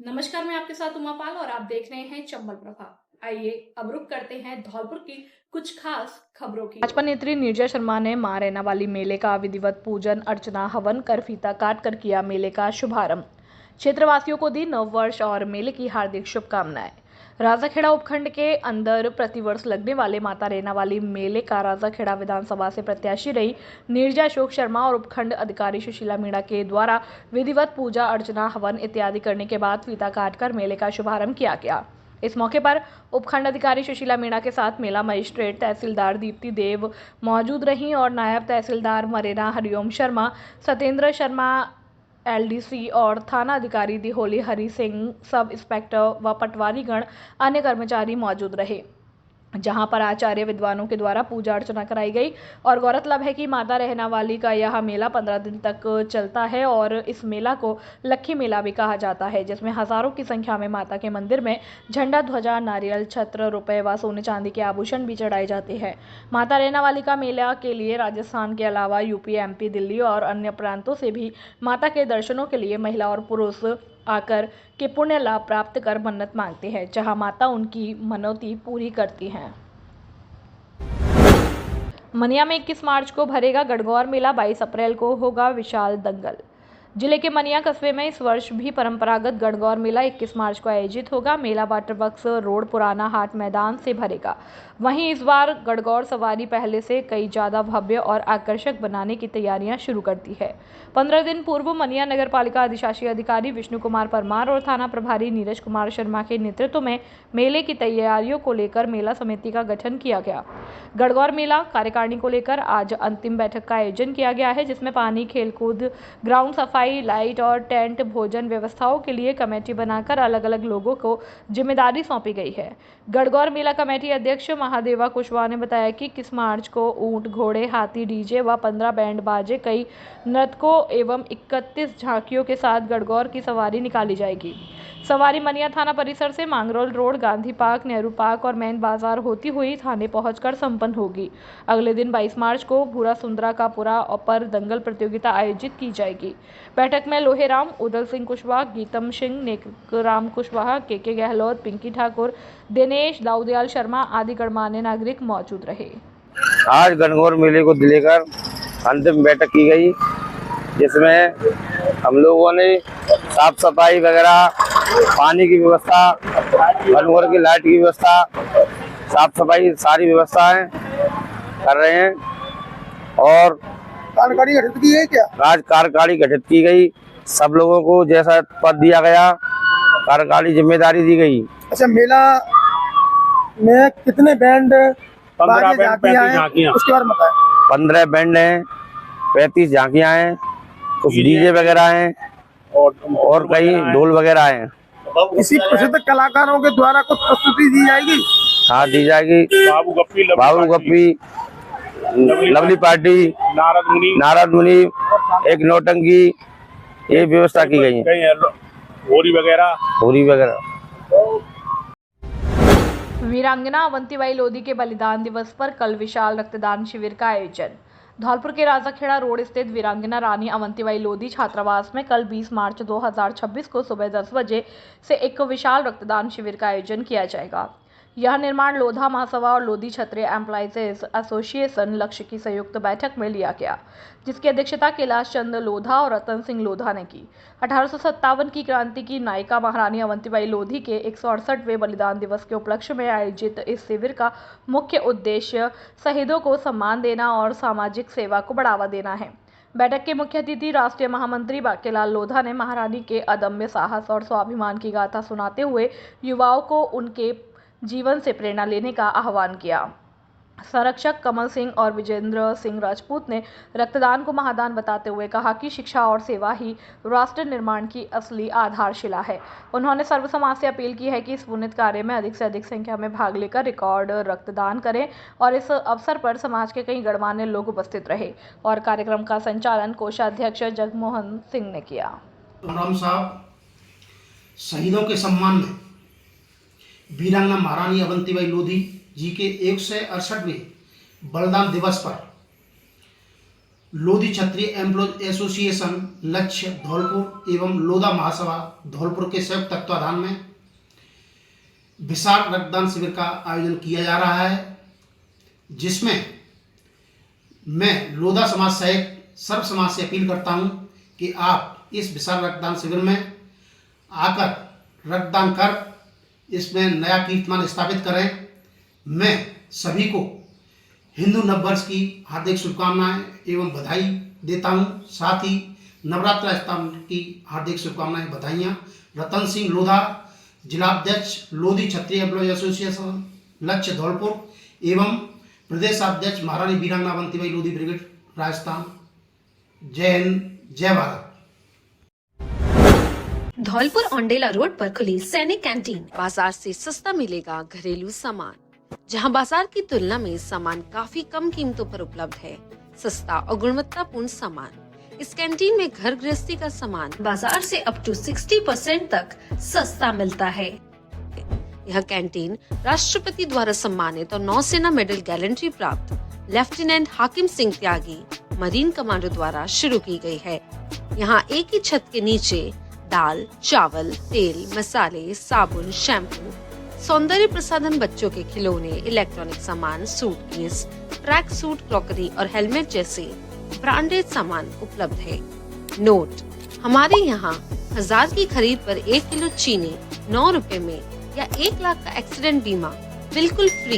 नमस्कार, मैं आपके साथ उमा पाल और आप देख रहे हैं चंबल प्रभा। आइए अब रुक करते हैं धौलपुर की कुछ खास खबरों की। भाजपा नेत्री नीरजा शर्मा ने मां रैना वाली मेले का विधिवत पूजन अर्चना हवन कर फीता काट कर किया मेले का शुभारंभ। क्षेत्रवासियों को दी नव वर्ष और मेले की हार्दिक शुभकामनाएं। राजाखेड़ा उपखंड के अंदर प्रतिवर्ष लगने वाले माता रैना वाली मेले का राजाखेड़ा विधानसभा से प्रत्याशी रही नीरजा अशोक शर्मा और उपखंड अधिकारी सुशीला मीणा के द्वारा विधिवत पूजा अर्चना हवन इत्यादि करने के बाद फीता काटकर मेले का शुभारंभ किया गया। इस मौके पर उपखंड अधिकारी सुशीला मीणा के साथ मेला मजिस्ट्रेट तहसीलदार दीप्ति देव मौजूद रहीं और नायब तहसीलदार मरेना हरिओम शर्मा, सत्येंद्र शर्मा एलडीसी और थाना अधिकारी दिहोली हरि सिंह, सब इंस्पेक्टर व पटवारीगण अन्य कर्मचारी मौजूद रहे, जहां पर आचार्य विद्वानों के द्वारा पूजा अर्चना कराई गई। और गौरतलब है कि माता रैना वाली का यह मेला 15 दिन तक चलता है और इस मेला को लक्खी मेला भी कहा जाता है, जिसमें हजारों की संख्या में माता के मंदिर में झंडा, ध्वजा, नारियल, छत्र, रुपए व सोने चांदी के आभूषण भी चढ़ाए जाते हैं। माता रैना वाली का मेला के लिए राजस्थान के अलावा यूपी, एमपी, दिल्ली और अन्य प्रांतों से भी माता के दर्शनों के लिए महिला और पुरुष आकर के पुण्य लाभ प्राप्त कर मन्नत मांगते हैं, जहां माता उनकी मनौती पूरी करती हैं। मनिया में 21 मार्च को भरेगा गणगौर मेला, 22 अप्रैल को होगा विशाल दंगल। जिले के मनिया कस्बे में इस वर्ष भी परंपरागत गणगौर मेला 21 मार्च को आयोजित होगा। मेला वाटर बक्स रोड पुराना हाट मैदान से भरेगा। वहीं इस बार गणगौर सवारी पहले से कई ज्यादा भव्य और आकर्षक बनाने की तैयारियां शुरू कर दी है। 15 दिन पूर्व मनिया नगर पालिका अधिशासी अधिकारी विष्णु कुमार परमार और थाना प्रभारी नीरज कुमार शर्मा के नेतृत्व में मेले की तैयारियों को लेकर मेला समिति का गठन किया गया। गणगौर मेला कार्यकारिणी को लेकर आज अंतिम बैठक का आयोजन किया गया है, जिसमें पानी, खेलकूद, ग्राउंड सफाई, लाइट और टेंट, भोजन व्यवस्थाओं के लिए कमेटी बनाकर अलग अलग लोगों को जिम्मेदारी सौंपी गई है। गणगौर मेला कमेटी अध्यक्ष महादेवा कुशवाहा ने बताया कि 21 मार्च को ऊंट, घोड़े, हाथी, डीजे व 15 बैंड बाजे, कई नर्तकों एवं 31 झांकियों के साथ गणगौर की सवारी निकाली जाएगी। सवारी मनिया थाना परिसर से Mangrol road, Gandhi park, Nehru park और मैन बाजार होती हुई थाने पहुंचकर संपन्न होगी। अगले दिन 22 मार्च को भूरा सुंदरा का पुरा पर दंगल प्रतियोगिता आयोजित की जाएगी। बैठक में लोहेराम, उदल सिंह कुशवाहा, गीतम सिंह, नेकराम कुशवाहा, के गहलोत, पिंकी ठाकुर, दिनेश, दाऊदयाल शर्मा आदि गणमान्य नागरिक मौजूद रहे। आज गणगौर मेले को लेकर अंतिम बैठक की गई, जिसमें हम लोगों ने साफ सफाई वगैरह, पानी की व्यवस्था, गणगौर की लाइट की व्यवस्था, साफ सफाई सारी व्यवस्थाएं कर रहे हैं। और कार्यकारिणी गठित की है क्या? आज कार्यकारिणी गठित की गई। सब लोगों को जैसा पद दिया गया, कार्यकारिणी जिम्मेदारी दी गई। अच्छा, मेला में कितने बैंड, 15 बैंड, 35 झांकियां, उसके बारे में बताएं। 15 बैंड हैं, 35 झांकियां हैं, कुछ डीजे वगैरह हैं और कई ढोल वगैरह हैं। किसी प्रसिद्ध कलाकारों के द्वारा कुछ प्रस्तुति दी जाएगी? हाँ, दी जाएगी। बाबू गप्पी, लवली पार्टी, नारद मुनि, एक नौटंकी, ये व्यवस्था की गई है। होरी वगैरह। वीरांगना अवंतीबाई लोधी के बलिदान दिवस पर कल विशाल रक्तदान शिविर का आयोजन। धौलपुर के राजाखेड़ा रोड स्थित वीरांगना रानी अवंतीबाई लोधी छात्रावास में कल 20 मार्च 2026 को सुबह 10 बजे से एक विशाल रक्तदान शिविर का आयोजन किया जाएगा। यह निर्माण लोधा महासभा और लोधी क्षत्रिय एम्प्लॉइज एसोसिएशन लक्ष्य की संयुक्त बैठक में लिया गया, जिसकी अध्यक्षता कैलाश चंद लोधा और रतन सिंह लोधा ने की। 1857 की क्रांति की नायिका महारानी अवंतीबाई लोधी के 168वें बलिदान दिवस के उपलक्ष्य में आयोजित इस शिविर का मुख्य उद्देश्य शहीदों को सम्मान देना और सामाजिक सेवा को बढ़ावा देना है। बैठक के मुख्य अतिथि राष्ट्रीय महामंत्री बाकेलाल लोधा ने महारानी के अदम्य साहस और स्वाभिमान की गाथा सुनाते हुए युवाओं को उनके जीवन से प्रेरणा लेने का आह्वान किया। संरक्षक कमल सिंह और विजेंद्र सिंह राजपूत ने रक्तदान को महादान बताते हुए कहा कि शिक्षा और सेवा ही राष्ट्र निर्माण की असली आधारशिला है। उन्होंने सर्व समाज से अपील की है कि इस पुण्य कार्य में अधिक से अधिक संख्या में भाग लेकर रिकॉर्ड रक्तदान करें और इस अवसर पर समाज के कई गणमान्य लोग उपस्थित रहे और कार्यक्रम का संचालन कोषाध्यक्ष जगमोहन सिंह ने किया। राम साहब, शहीदों के सम्मान में वीरांगना महारानी अवंतीबाई लोधी जी के 168वें बलिदान दिवस पर लोधी क्षत्रिय एम्प्लॉय एसोसिएशन लक्ष्य धौलपुर एवं लोधा महासभा धौलपुर के संयुक्त तत्वाधान में विशाल रक्तदान शिविर का आयोजन किया जा रहा है, जिसमें मैं लोधा समाज सहित सर्व समाज से अपील करता हूं कि आप इस विशाल रक्तदान शिविर में आकर रक्तदान कर इसमें नया कीर्तिमान स्थापित करें। मैं सभी को हिंदू नववर्ष की हार्दिक शुभकामनाएं एवं बधाई देता हूं। साथ ही नवरात्र स्थान की हार्दिक शुभकामनाएं बधाइयाँ। रतन सिंह लोधा, जिलाध्यक्ष लोधी क्षत्रिय एम्प्लॉय एसोसिएशन लक्ष्य धौलपुर एवं प्रदेशाध्यक्ष महारानी वीरांगना अवंतीबाई लोधी ब्रिगेड राजस्थान। जय हिंद, जय भारत। धौलपुर औंडेला रोड पर खुली सैनिक कैंटीन। बाजार से सस्ता मिलेगा घरेलू सामान, जहां बाजार की तुलना में सामान काफी कम कीमतों पर उपलब्ध है। सस्ता और गुणवत्तापूर्ण सामान। इस कैंटीन में घर गृहस्थी का सामान बाजार से अप टू 60% तक सस्ता मिलता है। यह कैंटीन राष्ट्रपति द्वारा सम्मानित और नौसेना मेडल गैलेंट्री प्राप्त लेफ्टिनेंट हाकिम सिंह त्यागी मरीन कमांडो द्वारा शुरू की गई है। यहाँ एक ही छत के नीचे दाल, चावल, तेल, मसाले, साबुन, शैम्पू, सौंदर्य प्रसाधन, बच्चों के खिलौने, इलेक्ट्रॉनिक सामान, सूटकेस, ट्रैक सूट, क्रॉकरी और हेलमेट जैसे ब्रांडेड सामान उपलब्ध है। नोट: हमारे यहाँ 1000 की खरीद पर 1 किलो चीनी 9 रुपए में या 1 लाख का एक्सीडेंट बीमा बिल्कुल फ्री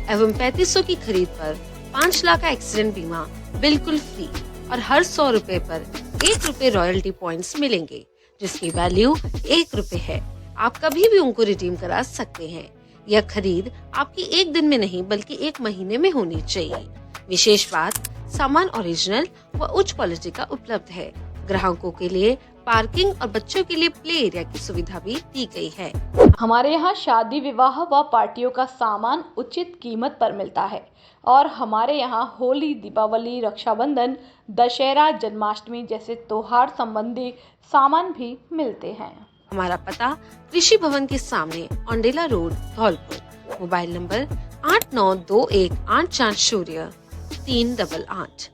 एवं 3500 की खरीद पर 5 लाख का एक्सीडेंट बीमा बिल्कुल फ्री और हर 100 रुपए पर 1 रुपए रॉयल्टी पॉइंट्स मिलेंगे, जिसकी वैल्यू 1 रुपए है। आप कभी भी उनको रिडीम करा सकते हैं। यह खरीद आपकी 1 दिन में नहीं बल्कि 1 महीने में होनी चाहिए। विशेष बात, सामान ओरिजिनल व उच्च क्वालिटी का उपलब्ध है। ग्राहकों के लिए पार्किंग और बच्चों के लिए प्ले एरिया की सुविधा भी दी गई है। हमारे यहाँ शादी, विवाह व पार्टियों का सामान उचित कीमत पर मिलता है और हमारे यहाँ होली, दीपावली, रक्षाबंधन, दशहरा, जन्माष्टमी जैसे त्योहार संबंधी सामान भी मिलते हैं। हमारा पता कृषि भवन के सामने Aundela road, Dholpur. Mobile number 8921840388।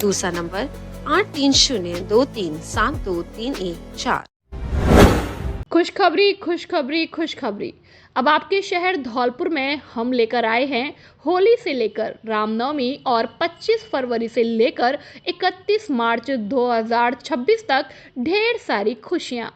दूसरा नंबर 8302372314। खुशखबरी, खुशखबरी, खुशखबरी। अब आपके शहर धौलपुर में हम लेकर आए हैं होली से लेकर रामनवमी और 25 फरवरी से लेकर 31 मार्च 2026 तक ढेर सारी खुशियां,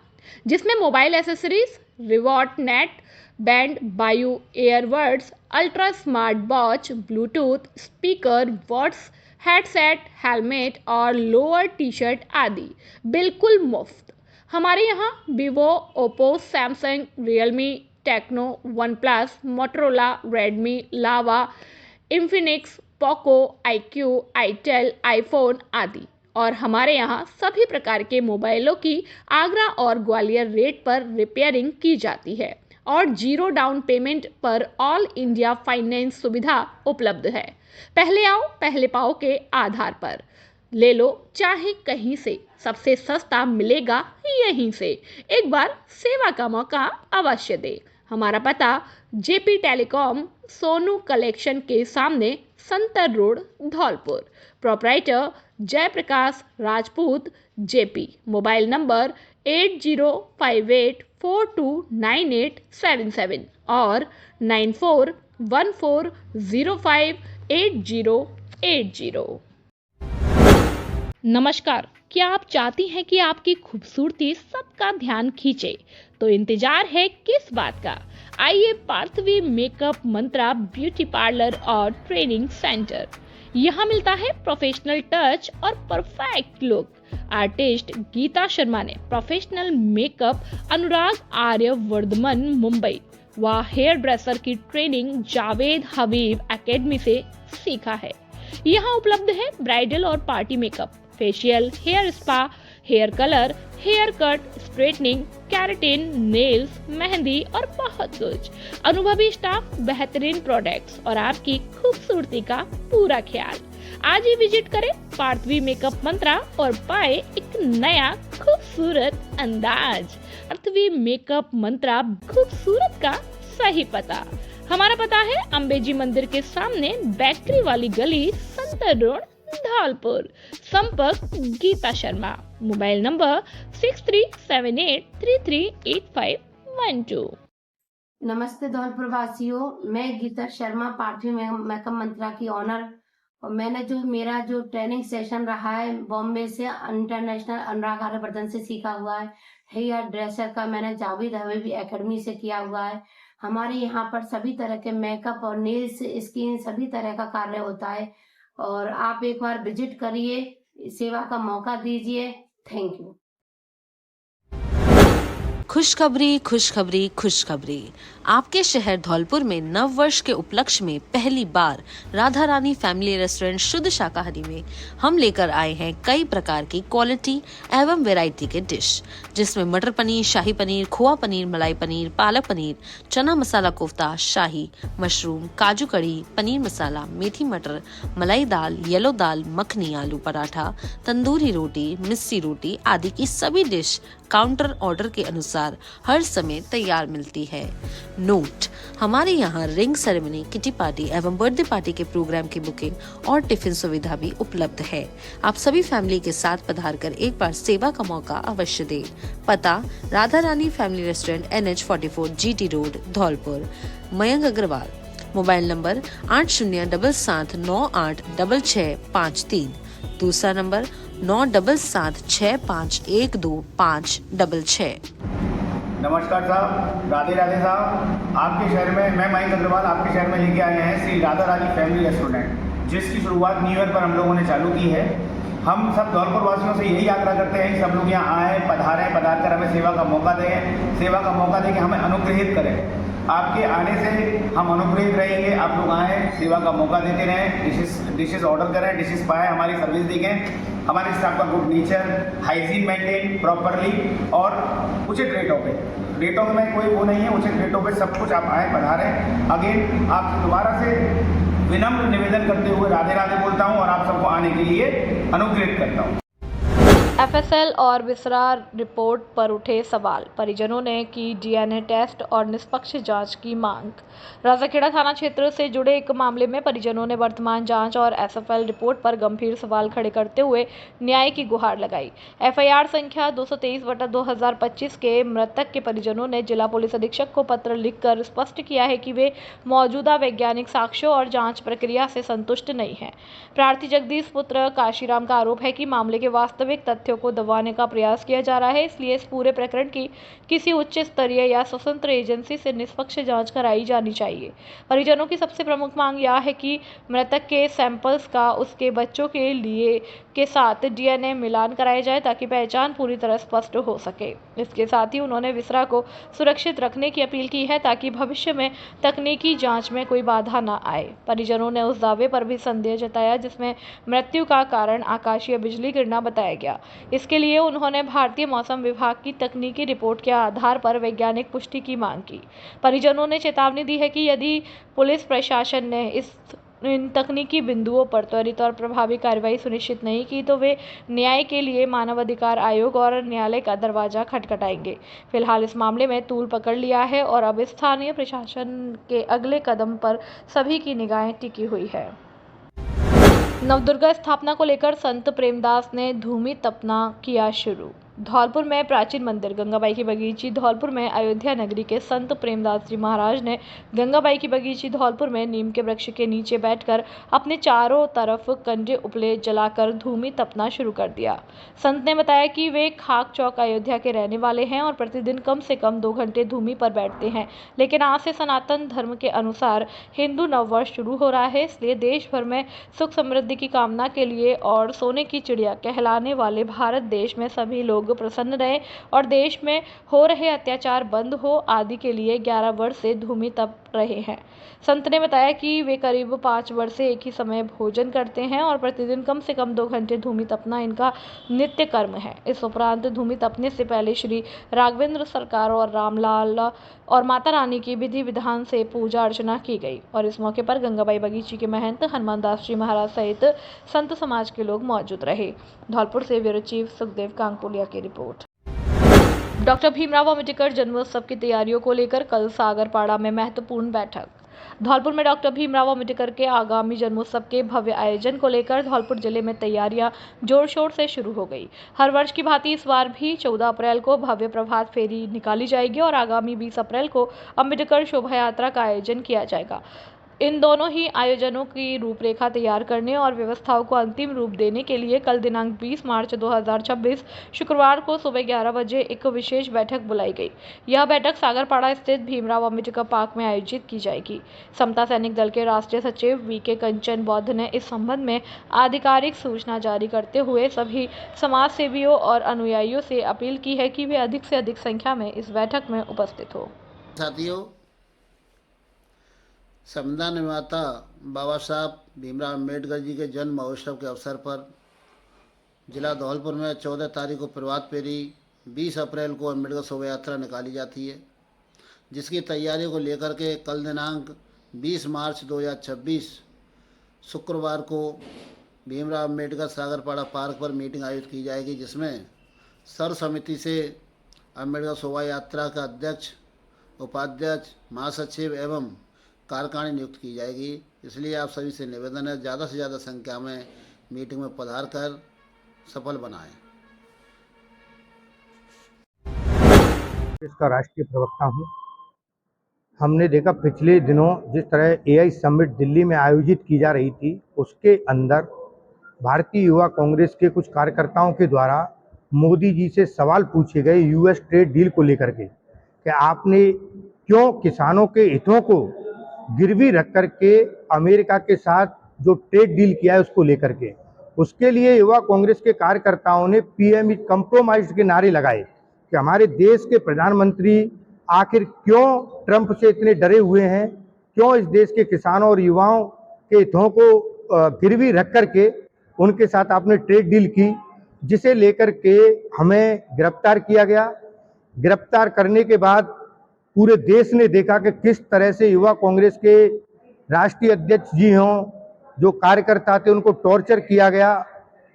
जिसमें mobile accessories, reward net, band, बायू airbuds, ultra smart watch, Bluetooth speaker, watts, headset, helmet और लोअर टी शर्ट आदि बिल्कुल मुफ्त। हमारे यहाँ Vivo, Oppo, Samsung, Realme, Tecno, OnePlus, Motorola, Redmi, Lava, Infinix, Poco, iQOO, itel, iPhone आदि और हमारे यहाँ सभी प्रकार के मोबाइलों की आगरा और ग्वालियर रेट पर रिपेयरिंग की जाती है और 0 डाउन पेमेंट पर ऑल इंडिया फाइनेंस सुविधा उपलब्ध है। पहले आओ पहले पाओ के आधार पर ले लो, चाहे कहीं से, सबसे सस्ता मिलेगा यहीं से। एक बार सेवा का मौका अवश्य दे। हमारा पता जेपी टेलीकॉम, सोनू कलेक्शन के सामने, Santar road, Dholpur. Proprietor Jaiprakash Rajput, JP. Mobile number 8058429877 और 9414058080। नमस्कार, क्या आप चाहती हैं कि आपकी खूबसूरती सबका ध्यान खींचे? तो इंतजार है किस बात का? आइए Parthvi makeup Mantra beauty parlour और ट्रेनिंग सेंटर। यहाँ मिलता है प्रोफेशनल टच और perfect look. Artist Geeta Sharma ने प्रोफेशनल मेकअप अनुराग आर्य वर्धमान मुंबई व हेयर ड्रेसर की ट्रेनिंग जावेद हबीब एकेडमी से सीखा है। यहाँ उपलब्ध है ब्राइडल और party makeup, facial, hair spa, hair colour, haircut, straightening, keratin, nails, mehndi और बहुत कुछ। अनुभवी स्टाफ, बेहतरीन प्रोडक्ट्स और आपकी खूबसूरती का पूरा ख्याल। आज ही विजिट करें पार्थवी मेकअप मंत्रा और पाए एक नया खूबसूरत अंदाज। पार्थवी मेकअप मंत्रा, खूबसूरत का सही पता। हमारा पता है अंबेजी मंदिर के सामने, बैकरी वाली गली, संतर रोड, धौलपुर। संपर्क गीता शर्मा, मोबाइल नंबर 6378338512। नमस्ते धौलपुर वासियों, मैं गीता शर्मा, पार्थिव महकम मंत्रा की ऑनर। और मैंने मेरा ट्रेनिंग सेशन रहा है बॉम्बे से इंटरनेशनल अनुराग आर्यवर्धन से सीखा हुआ है। हेयर ड्रेसर का मैंने जावेद हबीबी एकेडमी से किया हुआ है। हमारे यहाँ पर सभी तरह के मेकअप और नेल्स, स्किन सभी तरह का कार्य होता है और आप एक बार विजिट करिए, सेवा का मौका दीजिए। Thank you. खुशखबरी खुशखबरी खुशखबरी। आपके शहर धौलपुर में नव वर्ष के उपलक्ष्य में पहली बार राधा रानी फैमिली रेस्टोरेंट शुद्ध शाकाहारी में हम लेकर आए हैं कई प्रकार की क्वालिटी एवं वैरायटी के डिश, जिसमें मटर पनीर, शाही पनीर, खोआ पनीर, मलाई पनीर, पालक पनीर, चना मसाला कोफ्ता, शाही मशरूम, काजू कड़ी, पनीर मसाला, मेथी मटर, मलाई दाल, येलो दाल, मखनी, आलू पराठा, तंदूरी रोटी, मिस्सी रोटी आदि की सभी डिश काउंटर ऑर्डर के अनुसार हर समय तैयार मिलती है। नोट: हमारे यहाँ रिंग सेरेमनी, किटी पार्टी एवं बर्थडे पार्टी के प्रोग्राम की बुकिंग और टिफिन सुविधा भी उपलब्ध है। आप सभी फैमिली के साथ पधार कर एक बार सेवा का मौका अवश्य दें। पता: Radha Rani family restaurant, NH44, GT road, Dholpur. Mayank Agarwal, mobile number 8077986653। दूसरा नंबर 9776512566। नमस्कार साहब, राधे राधे साहब। आपके शहर में मैं मयंक अग्रवाल आपके शहर में लेके आए हैं श्री राधा रानी फैमिली रेस्टोरेंट, जिसकी शुरुआत न्यू ईयर पर हम लोगों ने चालू की है। हम सब धौलपुर वासियों से यही आग्रह करते हैं कि सब लोग यहाँ आएँ, पधार कर हमें सेवा का मौका दें, कि हमें अनुग्रहित करें। आपके आने से हम अनुग्रहित रहेंगे। आप लोग आएँ, सेवा का मौका देते रहें, डिशेस ऑर्डर करें, डिशेस पाएँ, हमारी सर्विस देखें। हमारे स्टाफ का good nature, hygiene maintain properly और उचित रेटों में कोई वो नहीं है, उचित रेटों पे सब कुछ। आप आए, पधारें। अगेन आप दोबारा से विनम्र निवेदन करते हुए राधे राधे बोलता हूँ और आप सबको आने के लिए अनुग्रहित करता हूँ। FSL और विसरा रिपोर्ट पर उठे सवाल, परिजनों ने की DNA टेस्ट और निष्पक्ष जांच की मांग। राजाखेड़ा थाना क्षेत्र से जुड़े एक मामले में परिजनों ने वर्तमान जांच और FSL रिपोर्ट पर गंभीर सवाल खड़े करते हुए न्याय की गुहार लगाई। FIR संख्या 223/2025 के मृतक के परिजनों ने जिला पुलिस अधीक्षक को पत्र लिखकर स्पष्ट किया है कि वे मौजूदा वैज्ञानिक साक्ष्यों और जाँच प्रक्रिया से संतुष्ट नहीं है। प्रार्थी जगदीश पुत्र काशीराम का आरोप है कि मामले के वास्तविक तथ्यों को दबाने का प्रयास किया जा रहा है, इसलिए इस पूरे प्रकरण की किसी उच्च स्तरीय या स्वतंत्र एजेंसी से निष्पक्ष जांच कराई जानी चाहिए। परिजनों की सबसे प्रमुख मांग यह है कि मृतक के सैंपल्स का उसके बच्चों के लिए के साथ DNA मिलान कराया जाए ताकि पहचान पूरी तरह स्पष्ट हो सके। इसके साथ ही उन्होंने विसरा को सुरक्षित रखने की अपील की है ताकि भविष्य में तकनीकी जांच में कोई बाधा न आए। परिजनों ने उस दावे पर भी संदेह जताया जिसमें मृत्यु का कारण आकाशीय बिजली गिरना बताया गया। इसके लिए उन्होंने भारतीय मौसम विभाग की तकनीकी रिपोर्ट के आधार पर वैज्ञानिक पुष्टि की मांग की। परिजनों ने चेतावनी दी है कि यदि पुलिस प्रशासन ने इन तकनीकी बिंदुओं पर त्वरित और प्रभावी कार्रवाई सुनिश्चित नहीं की तो वे न्याय के लिए मानव अधिकार आयोग और न्यायालय का दरवाजा खटखटाएंगे। फिलहाल इस मामले में तूल पकड़ लिया है और अब स्थानीय प्रशासन के अगले कदम पर सभी की निगाहें टिकी हुई है। नवदुर्गा स्थापना को लेकर संत प्रेमदास ने धूमि तपना किया शुरू। धौलपुर में प्राचीन मंदिर गंगाबाई की बगीची धौलपुर में अयोध्या नगरी के संत प्रेमदास जी महाराज ने गंगाबाई की बगीची धौलपुर में नीम के वृक्ष के नीचे बैठकर अपने चारों तरफ कंडे उपले जलाकर धूमि तपना शुरू कर दिया। संत ने बताया कि वे खाक चौक अयोध्या के रहने वाले हैं और प्रतिदिन कम से कम 2 घंटे धूमि पर बैठते हैं, लेकिन आज से सनातन धर्म के अनुसार हिंदू नववर्ष शुरू हो रहा है, इसलिए देश भर में सुख समृद्धि की कामना के लिए और सोने की चिड़िया कहलाने वाले भारत देश में सभी लोग प्रसन्न रहे और देश में हो रहे अत्याचार बंद हो आदि के लिए 11 वर्ष से धूमि तप रहे हैं। संत ने बताया कि वे करीब 5 वर्ष से एक ही समय भोजन करते हैं और प्रतिदिन कम से कम 2 घंटे धूमि तपना इनका नित्य कर्म है। इस उपरांत धूमि तपने से पहले श्री राघवेंद्र सरकार और रामलाल और माता रानी की विधि विधान से पूजा अर्चना की गई और इस मौके पर गंगाबाई बगीची के महंत हनुमान दास जी महाराज सहित संत समाज के लोग मौजूद रहे। धौलपुर से ब्यूरो चीफ सुखदेव कांकोलिया की रिपोर्ट। डॉक्टर भीमराव अंबेडकर जन्मोत्सव की तैयारियों को लेकर कल सागरपाड़ा में महत्वपूर्ण बैठक। धौलपुर में डॉक्टर भीमराव अंबेडकर के आगामी जन्मोत्सव के भव्य आयोजन को लेकर धौलपुर जिले में तैयारियां जोर शोर से शुरू हो गई। हर वर्ष की भांति इस बार भी 14 अप्रैल को भव्य प्रभात फेरी निकाली जाएगी और आगामी 20 अप्रैल को अंबेडकर शोभा यात्रा का आयोजन किया जाएगा। इन दोनों ही आयोजनों की रूपरेखा तैयार करने और व्यवस्थाओं को अंतिम रूप देने के लिए कल दिनांक 20 मार्च 2026 शुक्रवार को सुबह 11 बजे एक विशेष बैठक बुलाई गई। यह बैठक सागरपाड़ा स्थित भीमराव अंबेडकर पार्क में आयोजित की जाएगी। समता सैनिक दल के राष्ट्रीय सचिव वीके कंचन बौद्ध ने इस संबंध में आधिकारिक सूचना जारी करते हुए सभी समाज सेवियों और अनुयायियों से अपील की है कि वे अधिक से अधिक संख्या में इस बैठक में उपस्थित हो। साथियों, संविधान निर्माता बाबा साहब भीमराव अम्बेडकर जी के जन्म महोत्सव के अवसर पर जिला धौलपुर में 14 तारीख को प्रभात फेरी, 20 अप्रैल को अम्बेडकर शोभा यात्रा निकाली जाती है, जिसकी तैयारियों को लेकर के कल दिनांक 20 मार्च 2026 शुक्रवार को भीमराव अम्बेडकर सागरपाड़ा पार्क पर मीटिंग आयोजित की जाएगी, जिसमें सर्व समिति से अम्बेडकर शोभा यात्रा का अध्यक्ष, उपाध्यक्ष, महासचिव एवं कार्यकारिणी नियुक्त की जाएगी। इसलिए आप सभी से निवेदन है, ज़्यादा से ज़्यादा संख्या में मीटिंग में पधार कर सफल बनाएं। इसका राष्ट्रीय प्रवक्ता हूं। हमने देखा पिछले दिनों जिस तरह AI समिट दिल्ली में आयोजित की जा रही थी, उसके अंदर भारतीय युवा कांग्रेस के कुछ कार्यकर्ताओं के द्वारा मोदी जी से सवाल पूछे गए US ट्रेड डील को लेकर के कि आपने क्यों किसानों के हितों को गिरवी रख करके अमेरिका के साथ जो ट्रेड डील किया है उसको लेकर के। उसके लिए युवा कांग्रेस के कार्यकर्ताओं ने PM इज कम्प्रोमाइज के नारे लगाए कि हमारे देश के प्रधानमंत्री आखिर क्यों ट्रंप से इतने डरे हुए हैं, क्यों इस देश के किसानों और युवाओं के हितों को गिरवी रख करके उनके साथ आपने ट्रेड डील की, जिसे लेकर के हमें गिरफ्तार किया गया। गिरफ्तार करने के बाद पूरे देश ने देखा कि किस तरह से युवा कांग्रेस के राष्ट्रीय अध्यक्ष जी हों, जो कार्यकर्ता थे, उनको टॉर्चर किया गया,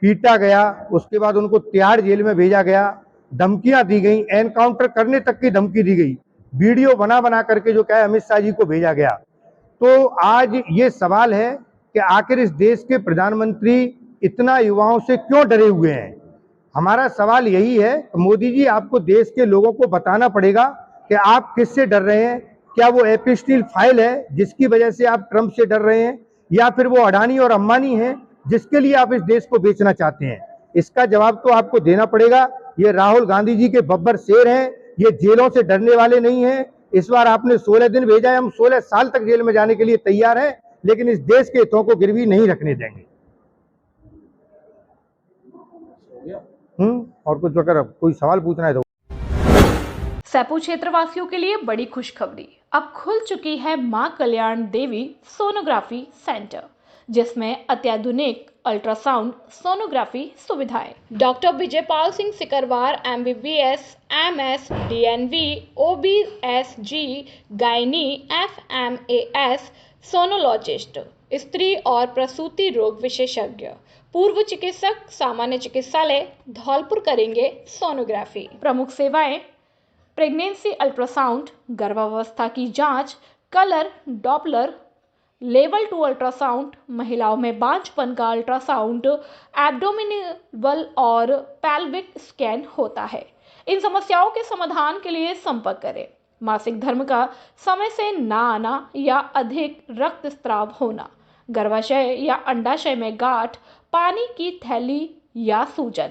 पीटा गया, उसके बाद उनको तिहाड़ जेल में भेजा गया, धमकियां दी गई, एनकाउंटर करने तक की धमकी दी गई, वीडियो बना बना करके जो क्या अमित शाह जी को भेजा गया। तो आज ये सवाल है कि आखिर इस देश के प्रधानमंत्री इतना युवाओं से क्यों डरे हुए हैं। हमारा सवाल यही है, मोदी जी आपको देश के लोगों को बताना पड़ेगा कि आप किससे डर रहे हैं। क्या वो एपिस्टील फाइल है जिसकी वजह से आप ट्रंप से डर रहे हैं, या फिर वो अडानी और अंबानी हैं जिसके लिए आप इस देश को बेचना चाहते हैं। इसका जवाब तो आपको देना पड़ेगा। ये राहुल गांधी जी के बब्बर शेर हैं, ये जेलों से डरने वाले नहीं हैं। इस बार आपने 16 दिन भेजा है, हम 16 साल तक जेल में जाने के लिए तैयार हैं, लेकिन इस देश के हितों को गिरवी नहीं रखने देंगे। और कुछ अगर कोई सवाल पूछना है तो। सैपू क्षेत्रवासियों के लिए बड़ी खुशखबरी, अब खुल चुकी है मां कल्याण देवी सोनोग्राफी सेंटर, जिसमें अत्याधुनिक अल्ट्रासाउंड सोनोग्राफी सुविधाएं। Doctor Vijaypal Singh Sikarwar MBBS, MS, DNV, OBSG, gynae, FMAS, sonologist, स्त्री और प्रसूति रोग विशेषज्ञ, पूर्व चिकित्सक, सामान्य चिकित्सालय धौलपुर करेंगे सोनोग्राफी। प्रमुख सेवाएं: प्रेगनेंसी अल्ट्रासाउंड, गर्भावस्था की जांच, कलर डॉपलर, लेवल 2 अल्ट्रासाउंड, महिलाओं में बांझपन का अल्ट्रासाउंड, एब्डोमिनल और पेल्विक स्कैन होता है। इन समस्याओं के समाधान के लिए संपर्क करें। मासिक धर्म का समय से ना आना या अधिक रक्तस्राव होना, गर्भाशय या अंडाशय में गांठ, पानी की थैली या सूजन,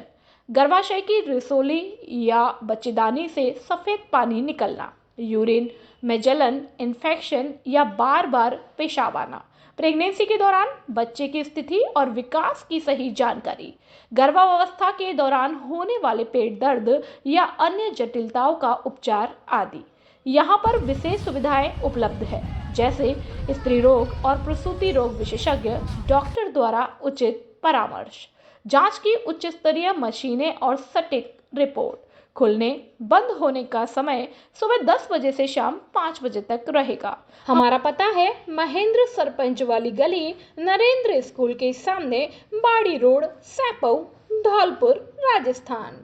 गर्भाशय की रिसोली या बच्चेदानी से सफेद पानी निकलना, यूरिन में जलन, इन्फेक्शन या बार बार पेशाब आना, प्रेगनेंसी के दौरान बच्चे की स्थिति और विकास की सही जानकारी, गर्भावस्था के दौरान होने वाले पेट दर्द या अन्य जटिलताओं का उपचार आदि। यहाँ पर विशेष सुविधाएं उपलब्ध है, जैसे स्त्री रोग और प्रसूति रोग विशेषज्ञ डॉक्टर द्वारा उचित परामर्श, जांच की उच्च स्तरीय मशीनें और सटीक रिपोर्ट। खुलने बंद होने का समय सुबह 10 बजे से शाम 5 बजे तक रहेगा। हमारा पता है महेंद्र सरपंच वाली गली, नरेंद्र स्कूल के सामने, बाड़ी road, Saipau, Dholpur, Rajasthan.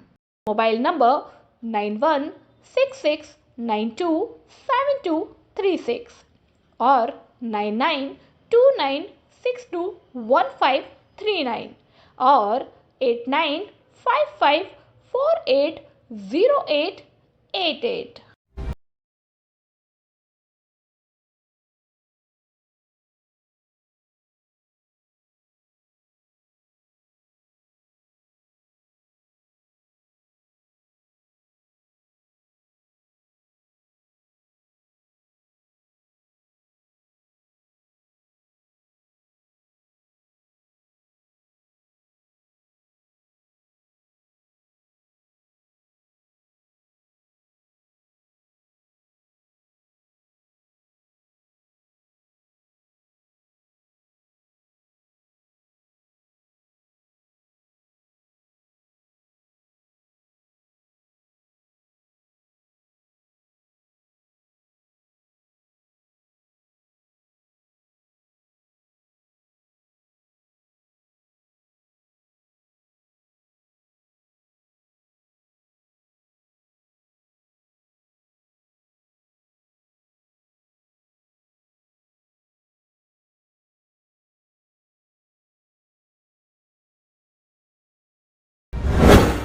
Mobile number 9166927236 और 9929621539 और 8955480888।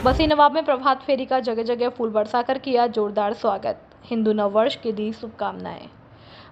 बसी नवाब में प्रभात फेरी का जगह जगह फूल बरसाकर किया जोरदार स्वागत। हिंदू नववर्ष की दी शुभकामनाएं।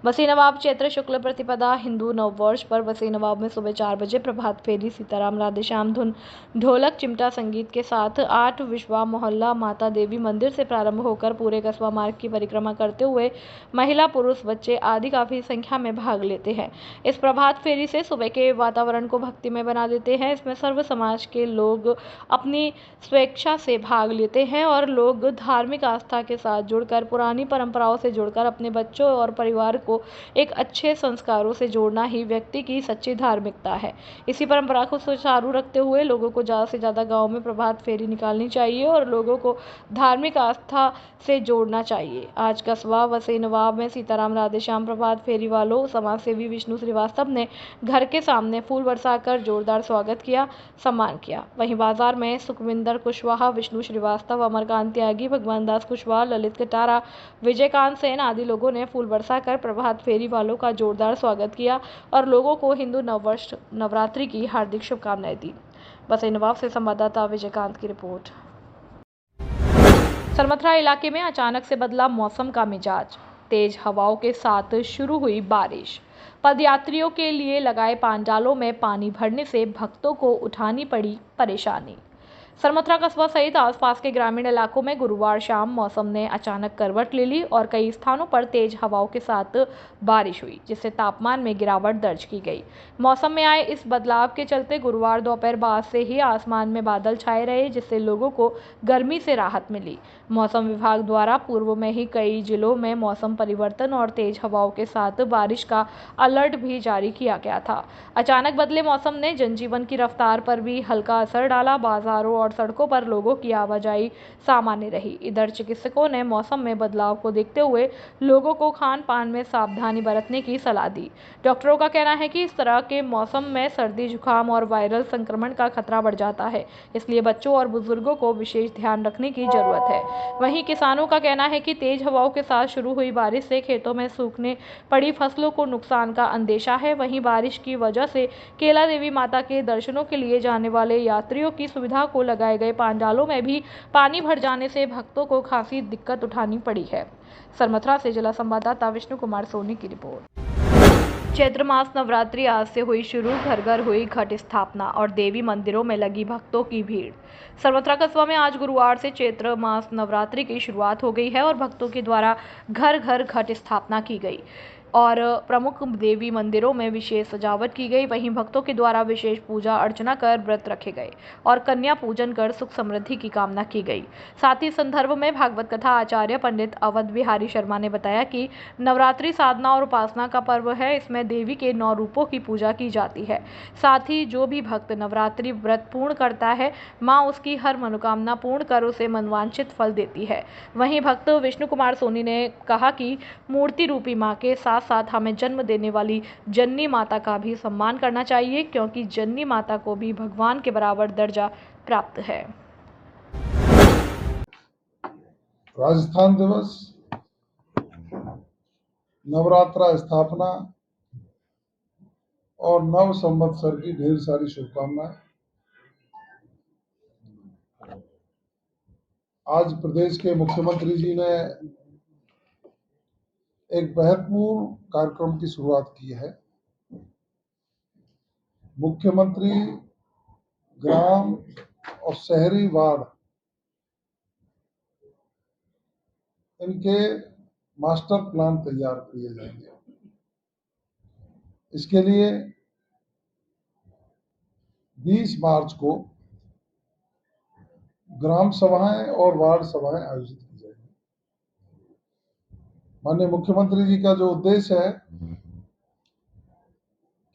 बसी नवाब चैत्र शुक्ल प्रतिपदा हिंदू नववर्ष पर बसी नवाब में सुबह 4 बजे प्रभात फेरी सीताराम राधेश्याम धुन ढोलक चिमटा संगीत के साथ 8 विश्वा मोहल्ला माता देवी मंदिर से प्रारंभ होकर पूरे कस्बा मार्ग की परिक्रमा करते हुए महिला पुरुष बच्चे आदि काफी संख्या में भाग लेते हैं। इस प्रभात फेरी से सुबह के वातावरण को भक्तिमय बना देते हैं। इसमें सर्व समाज के लोग अपनी स्वेच्छा से भाग लेते हैं और लोग धार्मिक आस्था के साथ जुड़कर पुरानी परंपराओं से जुड़कर अपने बच्चों और परिवार को एक अच्छे संस्कारों से जोड़ना ही व्यक्ति की सच्ची धार्मिकता है। इसी परंपरा को सुचारू रखते हुए लोगों को ज़्यादा से ज़्यादा गाँव में प्रभात फेरी निकालनी चाहिए और लोगों को धार्मिक आस्था से जोड़ना चाहिए। आज कस्बा वसई नवाब में सीताराम राधेश्याम प्रभात फेरी वालों समाज सेवी विष्णु श्रीवास्तव ने घर के सामने फूल बरसाकर जोरदार स्वागत किया, सम्मान किया। वहीं बाजार में सुखविंदर कुशवाहा, विष्णु श्रीवास्तव, अमरकांत त्यागी, भगवान दास कुशवाहा, ललित कटारा, विजयकांत सेन आदि लोगों ने फूल बरसाकर प्रभात फेरी वालों का जोरदार स्वागत किया और लोगों को हिंदू नववर्ष नवरात्रि की हार्दिक शुभकामनाएं दी। बसई नवाब से संवाददाता विजयकांत की रिपोर्ट। सरमथरा इलाके में अचानक से बदला मौसम का मिजाज, तेज हवाओं के साथ शुरू हुई बारिश। पदयात्रियों के लिए लगाए पांडालों में पानी भरने से भक्तों को उठानी पड़ी परेशानी। सरमथरा कस्बा सहित आसपास के ग्रामीण इलाकों में गुरुवार शाम मौसम ने अचानक करवट ले ली और कई स्थानों पर तेज हवाओं के साथ बारिश हुई, जिससे तापमान में गिरावट दर्ज की गई। मौसम में आए इस बदलाव के चलते गुरुवार दोपहर बाद से ही आसमान में बादल छाए रहे, जिससे लोगों को गर्मी से राहत मिली। मौसम विभाग द्वारा पूर्व में ही कई जिलों में मौसम परिवर्तन और तेज हवाओं के साथ बारिश का अलर्ट भी जारी किया गया था। अचानक बदले मौसम ने जनजीवन की रफ्तार पर भी हल्का असर डाला। बाजारों और सड़कों पर लोगों की आवाजाही सामान्य रही। इधर चिकित्सकों ने मौसम में बदलाव को देखते हुए लोगों को खान पान में सावधानी बरतने की सलाह दी। डॉक्टरों का कहना है कि इस तरह के मौसम में सर्दी, जुकाम और वायरल संक्रमण का खतरा बढ़ जाता है, इसलिए बच्चों और बुजुर्गों को विशेष ध्यान रखने की जरूरत है। वहीं किसानों का कहना है कि तेज हवाओं के साथ शुरू हुई बारिश से खेतों में सूखने पड़ी फसलों को नुकसान का अंदेशा है। वहीं बारिश की वजह से केला देवी माता के दर्शनों के लिए जाने वाले यात्रियों की सुविधा को लगाए गए पांडालों में भी पानी भर जाने से भक्तों को काफी दिक्कत उठानी पड़ी है। सरमथरा से जिला संवाददाता विष्णु कुमार सोनी की रिपोर्ट। चैत्र मास नवरात्रि आज से हुई शुरू। घर घर हुई घट स्थापना और देवी मंदिरों में लगी भक्तों की भीड़। सरमथरा कस्बा में आज गुरुवार से चैत्र मास नवरात्रि की शुरुआत हो गई है और भक्तों के द्वारा घर घर घट स्थापना की गई और प्रमुख देवी मंदिरों में विशेष सजावट की गई। वहीं भक्तों के द्वारा विशेष पूजा अर्चना कर व्रत रखे गए और कन्या पूजन कर सुख समृद्धि की कामना की गई। साथ ही संदर्भ में भागवत कथा आचार्य पंडित अवध बिहारी शर्मा ने बताया कि नवरात्रि साधना और उपासना का पर्व है। इसमें देवी के 9 रूपों की पूजा की जाती है। साथ ही जो भी भक्त नवरात्रि व्रत पूर्ण करता है, माँ उसकी हर मनोकामना पूर्ण कर उसे मनवांछित फल देती है। वहीं भक्त विष्णु कुमार सोनी ने कहा कि मूर्ति रूपी माँ के साथ साथ हमें जन्म देने वाली जननी माता का भी सम्मान करना चाहिए, क्योंकि जननी माता को भी भगवान के बराबर दर्जा प्राप्त है। राजस्थान दिवस, नवरात्रा स्थापना और नव संवत्सर की ढेर सारी शुभकामनाएं। आज प्रदेश के मुख्यमंत्री जी ने एक महत्वपूर्ण कार्यक्रम की शुरुआत की है। मुख्यमंत्री ग्राम और शहरी वार्ड इनके मास्टर प्लान तैयार किए जाएंगे। इसके लिए 20 मार्च को ग्राम सभाएं और वार्ड सभाएं आयोजित की जाएंगी। माननीय मुख्यमंत्री जी का जो उद्देश्य है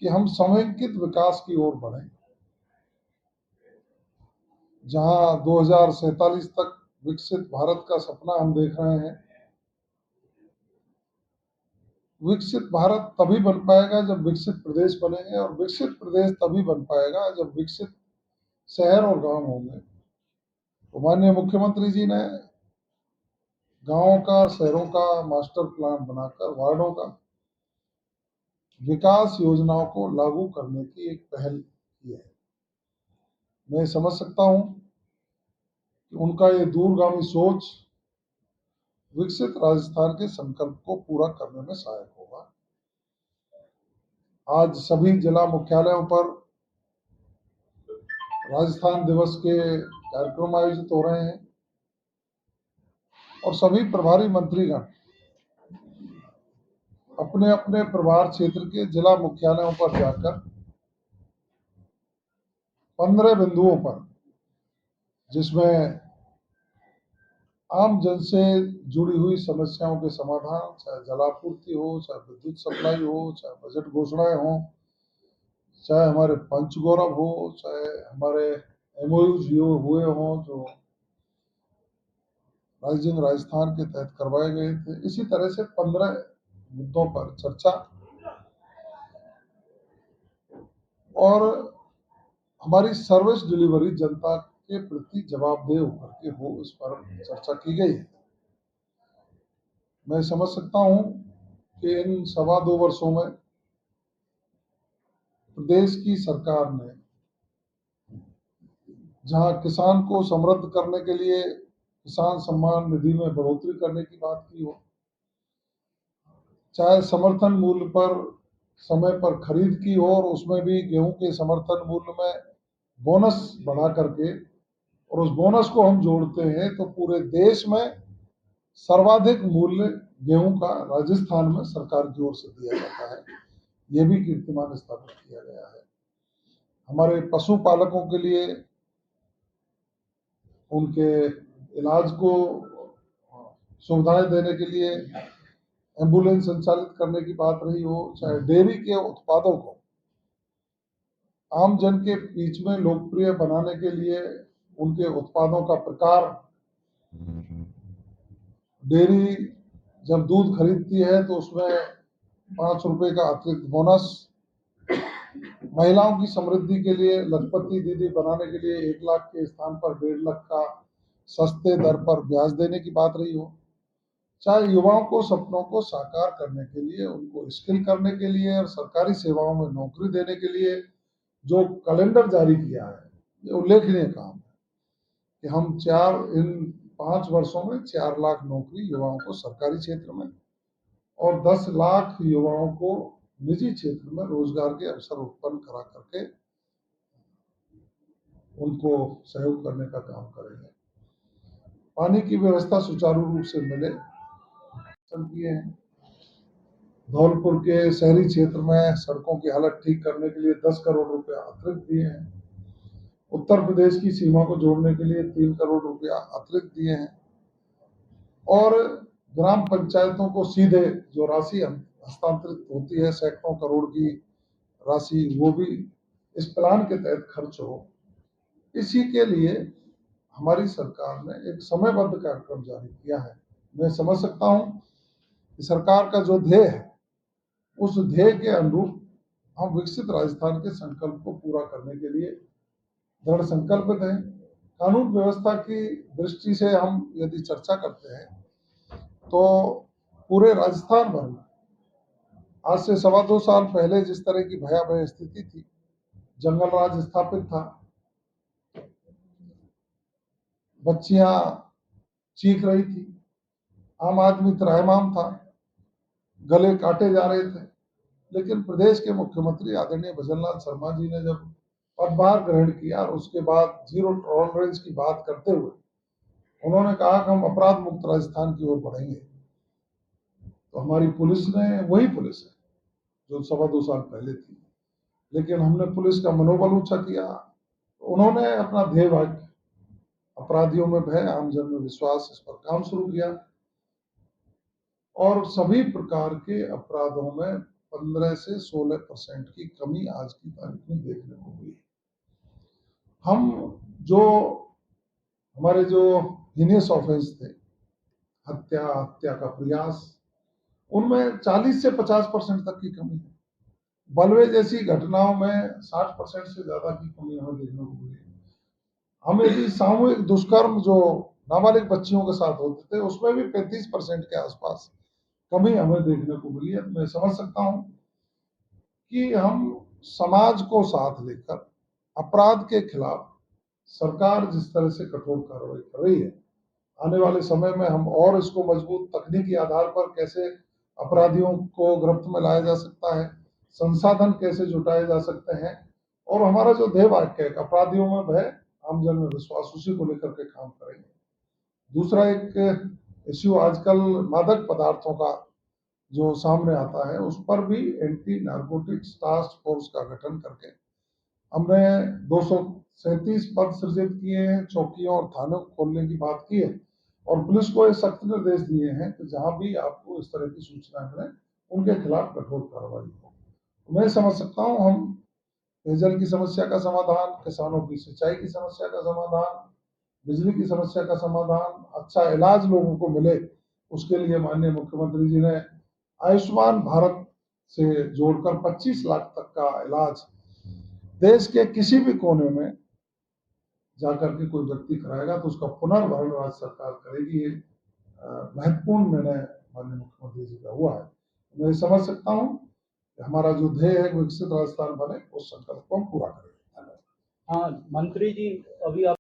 कि हम समेकित विकास की ओर बढ़ें, जहां 2047 तक विकसित भारत का सपना हम देख रहे हैं। विकसित भारत तभी बन पाएगा जब विकसित प्रदेश बनेंगे, और विकसित प्रदेश तभी बन पाएगा जब विकसित शहर और गांव होंगे। तो माननीय मुख्यमंत्री जी ने गांवों का, शहरों का मास्टर प्लान बनाकर वार्डों का विकास योजनाओं को लागू करने की एक पहल की है। मैं समझ सकता हूं कि उनका ये दूरगामी सोच विकसित राजस्थान के संकल्प को पूरा करने में सहायक होगा। आज सभी जिला मुख्यालयों पर राजस्थान दिवस के कार्यक्रम आयोजित हो रहे हैं और सभी प्रभारी मंत्रीगण अपने अपने प्रभार क्षेत्र के जिला मुख्यालयों पर जाकर 15 बिंदुओं पर, जिसमें आम जन से जुड़ी हुई समस्याओं के समाधान, चाहे जलापूर्ति हो, चाहे विद्युत सप्लाई हो, चाहे बजट घोषणाएं हो, चाहे हमारे पंचगौरव हो, चाहे हमारे एमओयूज हुए हों जो राइजिंग राजस्थान के तहत करवाए गए थे। इसी तरह से 15 मुद्दों पर चर्चा और हमारी सर्विस डिलीवरी जनता के प्रति जवाबदेह होकर के हो, इस पर चर्चा की गई है। मैं समझ सकता हूं कि इन 2.25 वर्षों में प्रदेश की सरकार ने जहां किसान को समृद्ध करने के लिए किसान सम्मान निधि में बढ़ोतरी करने की बात की हो, चाहे समर्थन मूल्य पर समय पर खरीद की हो और उसमें भी गेहूं के समर्थन मूल्य में बोनस बढ़ा करके, और उस बोनस को हम जोड़ते हैं तो पूरे देश में सर्वाधिक मूल्य गेहूं का राजस्थान में सरकार की ओर से दिया जाता है। यह भी कीर्तिमान स्थापित किया गया है। हमारे पशुपालकों के लिए उनके इलाज को सुविधाएं देने के लिए एम्बुलेंस संचालित करने की बात रही हो, चाहे डेयरी के उत्पादों को आम जन के बीच में लोकप्रिय बनाने के लिए उनके उत्पादों का प्रकार, डेयरी जब दूध खरीदती है तो उसमें 5 रुपए का अतिरिक्त बोनस, महिलाओं की समृद्धि के लिए लखपति दीदी बनाने के लिए 1 लाख के स्थान पर 1.5 लाख का सस्ते दर पर ब्याज देने की बात रही हो, चाहे युवाओं को सपनों को साकार करने के लिए, उनको स्किल करने के लिए और सरकारी सेवाओं में नौकरी देने के लिए जो कैलेंडर जारी किया है, ये उल्लेखनीय काम है कि हम इन 5 वर्षों में 4 लाख नौकरी युवाओं को सरकारी क्षेत्र में और 10 लाख युवाओं को निजी क्षेत्र में रोजगार के अवसर उत्पन्न करा करके उनको सहयोग करने का काम करेंगे। पानी की व्यवस्था सुचारू रूप से मिले किए हैं। धौलपुर के शहरी क्षेत्र में सड़कों की हालत ठीक करने के लिए 10 करोड़ रुपया अतिरिक्त दिए हैं। उत्तर प्रदेश की सीमा को जोड़ने के लिए 3 करोड़ रुपया अतिरिक्त दिए हैं और ग्राम पंचायतों को सीधे जो राशि हस्तांतरित होती है, सैकड़ों करोड़ की राशि, वो भी इस प्लान के तहत खर्च हो। इसी के लिए हमारी सरकार ने एक समयबद्ध कार्यक्रम जारी किया है। मैं समझ सकता हूं कि सरकार का जो ध्येय है, उस ध्येय के अनुरूप हम विकसित राजस्थान के संकल्प को पूरा करने के लिए दृढ़ संकल्पित हैं। कानून व्यवस्था की दृष्टि से हम यदि चर्चा करते हैं तो पूरे राजस्थान भर में आज से 2.25 साल पहले जिस तरह की भयावह स्थिति थी, जंगल राज स्थापित था, बच्चियां चीख रही थी, आम आदमी त्राहिमाम था, गले काटे जा रहे थे, लेकिन प्रदेश के मुख्यमंत्री आदरणीय भजनलाल शर्मा जी ने जब पदभार ग्रहण किया और उसके बाद जीरो टॉलरेंस की बात करते हुए उन्होंने कहा कि हम अपराध मुक्त राजस्थान की ओर बढ़ेंगे, तो हमारी पुलिस ने, वही पुलिस है जो 2.25 साल पहले थी, लेकिन हमने पुलिस का मनोबल ऊंचा किया। उन्होंने अपना ध्येय वाक्य अपराधियों में भय, आमजन में विश्वास, इस पर काम शुरू किया और सभी प्रकार के अपराधों में 15 से 16% की कमी आज की तारीख में देखने को हुई। हम हमारे जो हीनियस ऑफेंस थे, हत्या का प्रयास, उनमें 40 से 50% तक की कमी है। बलवे जैसी घटनाओं में 60% से ज्यादा की कमी हमें देखने को मिली। हम यदि सामूहिक दुष्कर्म जो नाबालिग बच्चियों के साथ होते थे, उसमें भी 35% के आसपास कमी हमें देखने को मिली है। मैं समझ सकता हूं कि हम समाज को साथ लेकर अपराध के खिलाफ सरकार जिस तरह से कठोर कार्रवाई कर रही है, आने वाले समय में हम और इसको मजबूत तकनीकी आधार पर कैसे अपराधियों को गिरफ्त में लाया जा सकता है, संसाधन कैसे जुटाए जा सकते हैं, और हमारा जो ध्येय वाक्य है अपराधियों में भय, आमजन में विश्वास, उसी को लेकर के काम करेंगे। दूसरा एक इश्यू आजकल मादक पदार्थों का जो सामने आता है, उस पर भी एंटी नार्कोटिक्स टास्क फोर्स का गठन करके हमने 237 पद सृजित किए हैं, चौकियों और थानों को खोलने की बात की है और पुलिस को ये सख्त निर्देश दिए हैं कि जहां भी आपको इस तरह की सूचना मिले उनके खिलाफ कठोर कार्रवाई हो। मैं समझ सकता हूं हम पेयजल की समस्या का समाधान, किसानों की सिंचाई की समस्या का समाधान, बिजली की समस्या का समाधान, अच्छा इलाज लोगों को मिले, उसके लिए माननीय मुख्यमंत्री जी ने आयुष्मान भारत से जोड़कर 25 लाख तक का इलाज देश के किसी भी कोने में जाकर के कोई व्यक्ति कराएगा तो उसका पुनर्भरण राज्य सरकार करेगी। ये महत्वपूर्ण निर्णय माननीय मुख्यमंत्री जी का हुआ है। मैं समझ सकता हूं कि हमारा जो ध्येय है विकसित राजस्थान बने, उस संकल्प को हम पूरा करेंगे। हाँ मंत्री जी, अभी आप